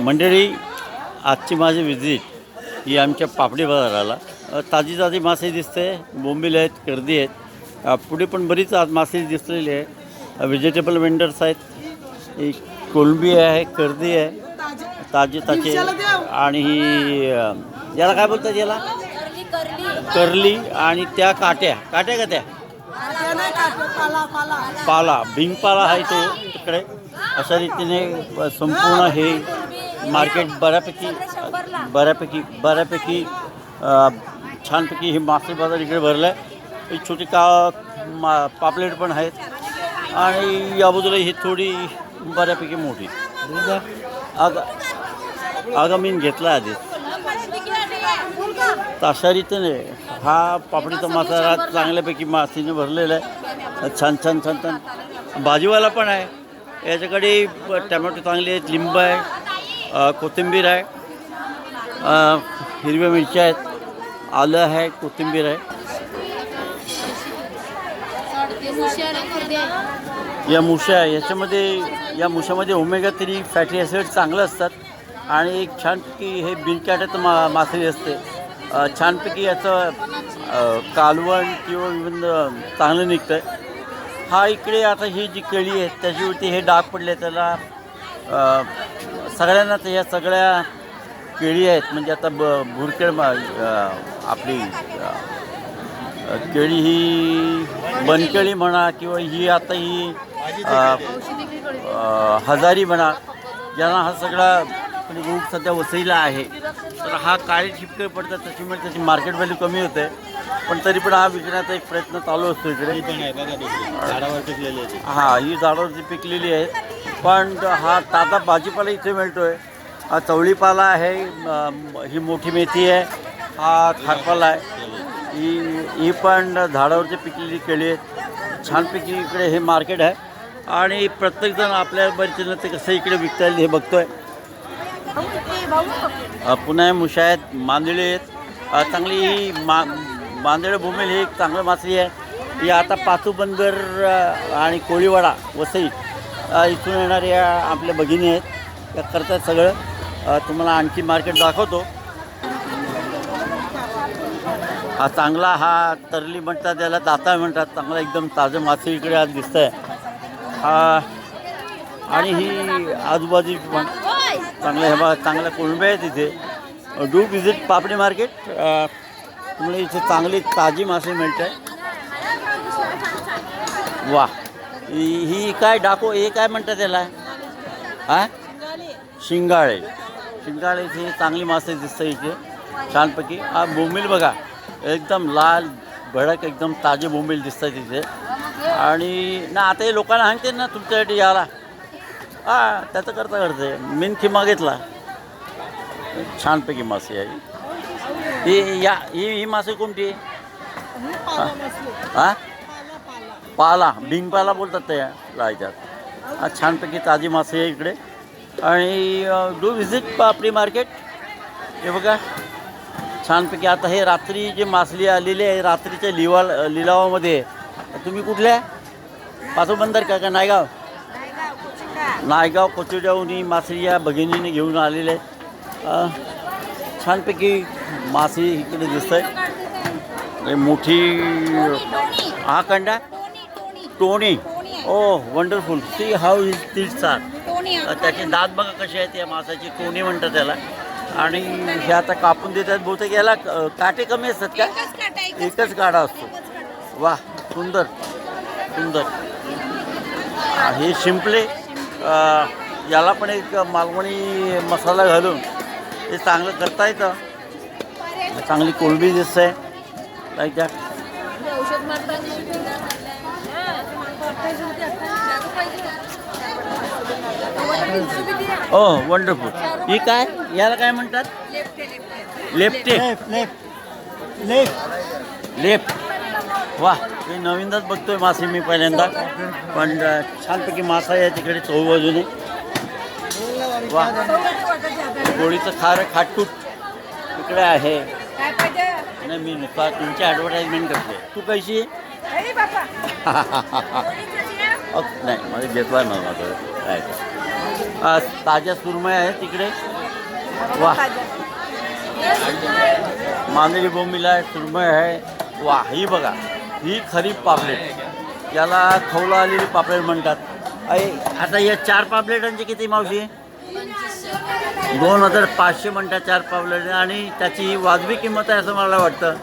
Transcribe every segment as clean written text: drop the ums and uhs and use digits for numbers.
मंडळी, आजची माझी व्हिजिट ही आमच्या पापडी बाजाराला. ताजी ताजी मासे दिसते, बोंबील आहेत, कर्दी आहेत. पुढे पण बरीच आज मासे दिसलेली आहे. व्हेजिटेबल वेंडर्स आहेत, एक कोलंबी आहे, कर्दी आहे, ताजे ताजे. आणि ही याला काय बोलतात, याला करली. आणि त्या काट्या काट्या का त्या पाला, भिंगपाला आहे तो तिकडे. अशा रीतीने संपूर्ण हे मार्केट बऱ्यापैकी छानपैकी हे मासे बाजार इकडे भरलं आहे. एक छोटी पापलेट पण आहेत आणि या बाजूला ही थोडी बऱ्यापैकी मोठी. आगामीन घेतला आधी. अशा रीतीने हा पापडीचा मासा चांगल्यापैकी मासेने भरलेला आहे. छान छान छान छान भाजीवाला पण आहे. याच्याकडे टमॅटो चांगले आहेत, लिंब आहे, कोथिंबीर आहे, हिरव्या मिरच्या आहेत, आलं आहे, कोथिंबीर आहे. या मुश्या या मुश्यामध्ये ओमेगा 3 फॅटी ॲसिड चांगलं असतात. आणि एक छानपैकी हे बिनकॅटात मासळी असते. छानपैकी याचं कालवण किंवा इव्हन चांगलं निघतं आहे. हा इकडे आता ही जी केळी आहेत त्याच्यावरती हे डाग पडले, त्याला सगळ्यांनाच या सगळ्या केळी आहेत. म्हणजे आता भुरकेळ आपली केळी ही बनकेळी म्हणा किंवा ही आता ही हजारी म्हणा, ज्यांना हा सगळा रोग सध्या वसईला आहे. तर हा काळी ठिपके पडतात, त्याच्यामुळे त्याची मार्केट व्हॅल्यू कमी होते. पण तरी पण हा विकण्याचा एक प्रयत्न चालू असतो इकडे. झाडावर पिकलेली आहे. हां, ही झाडावरती पिकलेली आहे. पण हा ताजा भाजीपाला इथे मिळतो आहे. हा चवळीपाला आहे, ही मोठी मेथी आहे, हा खारपाला आहे. ही पण झाडावरची पिकलेली केळी आहेत. छानपैकी इकडे हे मार्केट आहे. आणि प्रत्येकजण आपल्या बरीचीनं ते कसं इकडे विकता येईल हे बघतो आहे. पुन्हा मुश्या आहेत, मांदेळे आहेत. चांगली ही मांदेळे बोंबील ही एक चांगलं मासळी आहे. ही आता पाचू बंदर आणि कोळीवाडा वसई इथून येणाऱ्या आपल्या भगिनी आहेत, त्या करतात सगळं. तुम्हाला आणखी मार्केट दाखवतो. हा चांगला, हा तरली म्हणतात, त्याला दाता म्हणतात, चांगला एकदम ताजं मासे इकडे आज दिसत आहे. हा आणि ही आजूबाजू पण चांगल्या कोळंब्या आहेत इथे. Do visit papdi market. तुम्हाला इथे चांगली ताजी मासे मिळत आहे. वा, ही काय डाको, हे काय म्हणतात त्याला? हां, शिंगाळे इथे चांगली मासे दिसतं इथे छानपैकी. हा बोंबील बघा, एकदम लाल भडक एकदम ताजे बोंबील दिसतात इथे. आणि ना आता हे लोकांना सांगते ना तुमच्यासाठी याला, हां त्याचं करते मीन खिमा घेतला. छानपैकी मासे आहे ही मासे कोणती? हां, पाला, भिंगपाला बोलतात त्या याच्यात. छानपैकी ताजी मासे आहे इकडे. आणि डू व्हिजिट पापडी मार्केट. हे बघा छानपैकी. आता हे रात्री जे मासली आलेली आहे रात्रीच्या लिलावामध्ये. तुम्ही कुठल्या पाचू बंदर का नायगाव कोचुड्याहून ही मासळी या भगिनीने घेऊन आलेले आहेत. छानपैकी मासे इकडे दिसत आहे. मोठी हा कंडा टोनी. Oh wonderful. See how is this आर. त्याचे दात बघा कसे आहेत. या मासाची टोनी म्हणतात त्याला. आणि हे आता कापून देतात बहुतेक. याला काटे कमी असतात का? एकच काढा असतो. वा, सुंदर सुंदर. हे शिंपले, याला पण एक मालवणी मसाला घालून हे चांगलं करता येतं. चांगली कोळंबी दिसत आहे लाईक दॅट. Oh wonderful. ही काय, याला काय म्हणतात? लेफ्ट. वा, हे नवीनच बघतोय मासे मी पहिल्यांदा. पण छानपैकी मासा आहे तिकडे चहूबाजूने. वा, गोळीचं खाटूट इकडे आहे. नाही, मी नुसता तुमची ॲडव्हर्टाईजमेंट करते. तू कशी आहे? नाही, मला घेतला ना माझं काय. ताज्या सुरमई आहेत तिकडे. वा, मांदेली बोंबीला आहे, सुरमई आहे. वा, ही बघा, ही खरी पापलेट, याला खवला आलेली पापलेट म्हणतात. आता या 4 पापलेटांची किती मावशी? 2500 म्हणतात 4 पापलेट. आणि त्याची वाजवी किंमत आहे असं मला वाटतं.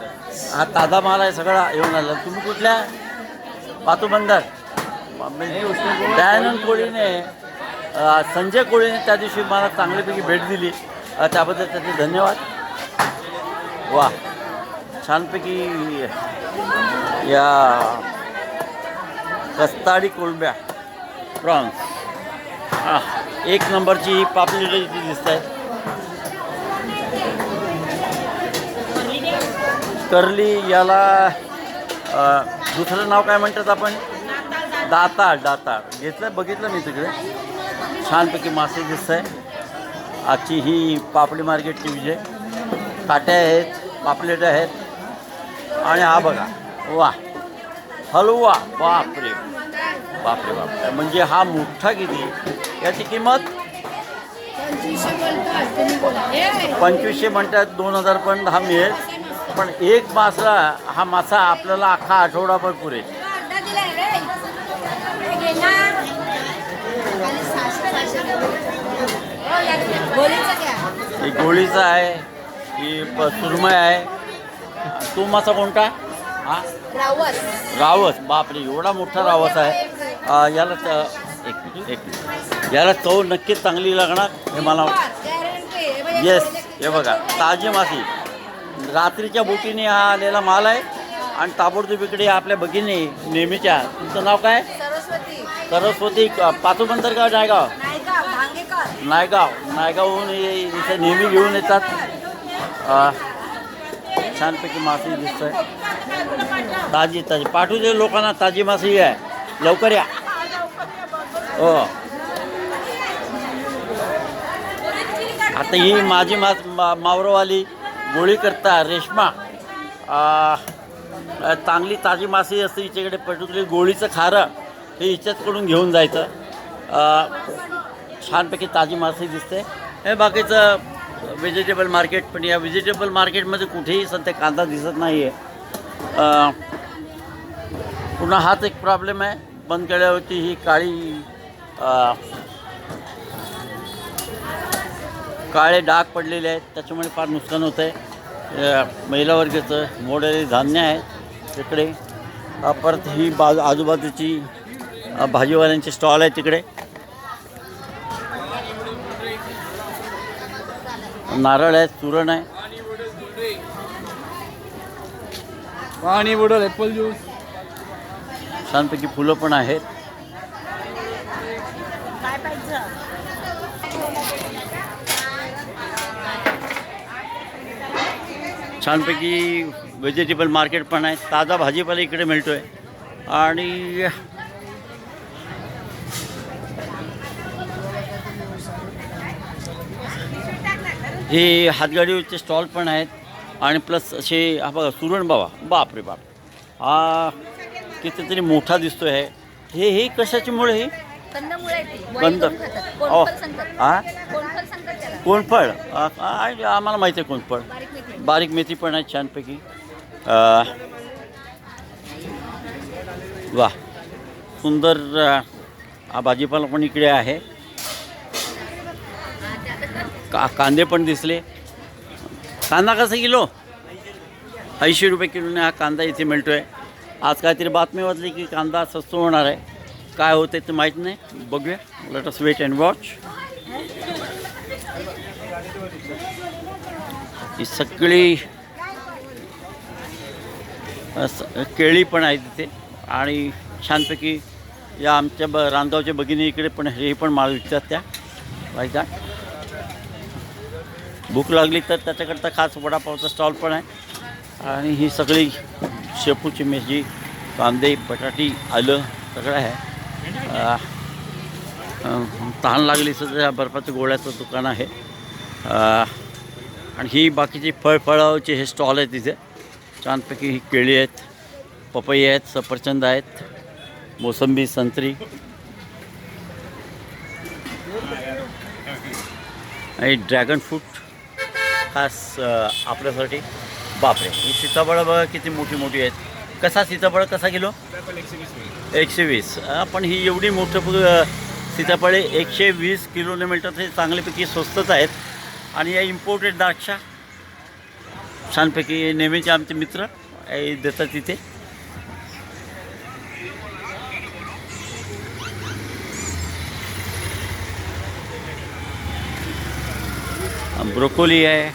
हा ताजा माल आहे सगळा येऊन आला. तुम्ही कुठल्या? पातूबंदर. दयानंद कोळीने, संजय कोळीने त्या दिवशी मला चांगल्यापैकी भेट दिली, त्याबद्दल त्याचे धन्यवाद. वा, छानपैकी या कस्ताडी कोळंब्या प्रॉन्स 1 नंबरची पापलेट इथे दिसत आहे. कर्ली, याला दुसरं नाव काय म्हणतात आपण? दाताळ. घेतलं, बघितलं मी तिकडे. छानपैकी मासे दिसत आहे. आजची ही पापडी मार्केटची विजय. काट्या आहेत, पापलेट आहेत. आणि हा बघा, वा, हलवा. बापरे बापरे बापरे, म्हणजे हा मोठा किती? याची किंमत 2500 म्हणतात. 2000 पण हा मिळेल. पण एक मासा, हा मासा आपल्याला अख्खा आठवडाभर पुरेल. ही गोळीचा आहे, ही सुरमई आहे. तो मासा कोणता? हा, रावस. बापरे, एवढा मोठा रावस आहे. याला चव नक्कीच चांगली लागणार हे मला. येस, हे बघा, ताजी मासी, रात्रीच्या बोटीने हा आलेला माल आहे. आणि ताबडतोब इकडे आपल्या भगिनी नेहमीच्या. तुमचं नाव काय? सरस्वती. पातूबंदर का नायगाव? नायगावहून इथे नेहमी घेऊन येतात. छानपैकी मासे दिसत आहे. ताजी पाठवू दे लोकांना, ताजी मासे आहे. लवकर या. हो, आता ही माझी मावरवाली गोळी करता रेश्मा. चांगली ताजी मासे असते हिच्याकडे. पर्टिक्युलरली गोळीचं खारं हे हिच्याचकडून घेऊन जायचं. छानपैकी ताजी मासे दिसते. हे बाकीचं व्हेजिटेबल मार्केट. पण या व्हेजिटेबल मार्केटमध्ये कुठेही सध्या कांदा दिसत नाही आहे. पुन्हा हाच एक प्रॉब्लेम आहे. बंद केल्यावरती ही काळे डाग पडलेले आहेत, त्याच्यामुळे फार नुकसान होतं आहे. महिला वर्गाचं मोडलेले धान्य आहे तिकडे. परत ही आजूबाजूची भाजीवाल्यांची स्टॉल आहे तिकडे. नारळ आहे, चूरण आहे, पाणी बॉटल, ॲपल ज्यूस. छानपैकी फुलं पण आहेत. छानपैकी व्हेजिटेबल मार्केट पण आहे. ताजा भाजीपाला इकडे मिळतो आहे. आणि हे हातगाडीवरचे स्टॉल पण आहेत. आणि प्लस असे हा बघा, सुरण बाबा. बापरे बाप, हा कितीतरी मोठा दिसतो आहे. हे कशाची मुळे? हे कंद. हा, कोणफळ. आम्हाला माहिती आहे कोणफळ. बारीक मेथी पण आहे छानपैकी. वा, सुंदर हा भाजीपाला पण इकडे आहे. कांदे पण दिसले. कांदा कसा किलो? 80 रुपये किलोने हा कांदा इथे मिळतो आहे. आज काहीतरी बातमी वाचली की कांदा स्वस्त होणार आहे. काय होते ते माहीत नाही. बघूया. Let us wait and watch. ही सगळी केळी पण आहे तिथे. आणि छानपैकी या आमच्या रांधावच्या भगिनी इकडे पण हे पण माल विकतात त्या. का भूक लागली तर त्याच्याकरता खास वडापावचा स्टॉल पण आहे. आणि ही सगळी शेपूची मिरची, कांदे, बटाटी, आलं सगळं आहे. तहान लागली सध्या बर्फाच्या गोळ्याचं दुकान आहे. आणि ही बाकीची फळाचे हे स्टॉल आहेत तिथे. छानपैकी ही केळी आहेत, पपई आहेत, सफरचंद आहेत, मोसंबी, संत्री. आणि ड्रॅगन फ्रूट खास आपल्यासाठी. बापरे, ही सीताफळं बघा किती मोठी मोठी आहेत. कसा सीताफळ कसा किलो? 120. पण ही एवढी मोठं सीताफळे 120 किलोने मिळतात. हे चांगल्यापैकी स्वस्तच आहेत. आणि या इम्पोर्टेड द्राक्षा छानपैकी नेहमीचे आमचे मित्र देतात तिथे. ब्रोकोली आहे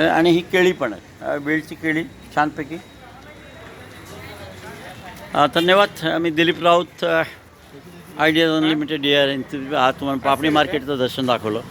आणि ही केळी पण आहे, बेलची केळी छानपैकी. धन्यवाद. मी Dilip Raut, ideas unlimited AR. तुम्हाला पापडी मार्केटचं दर्शन दाखवलं.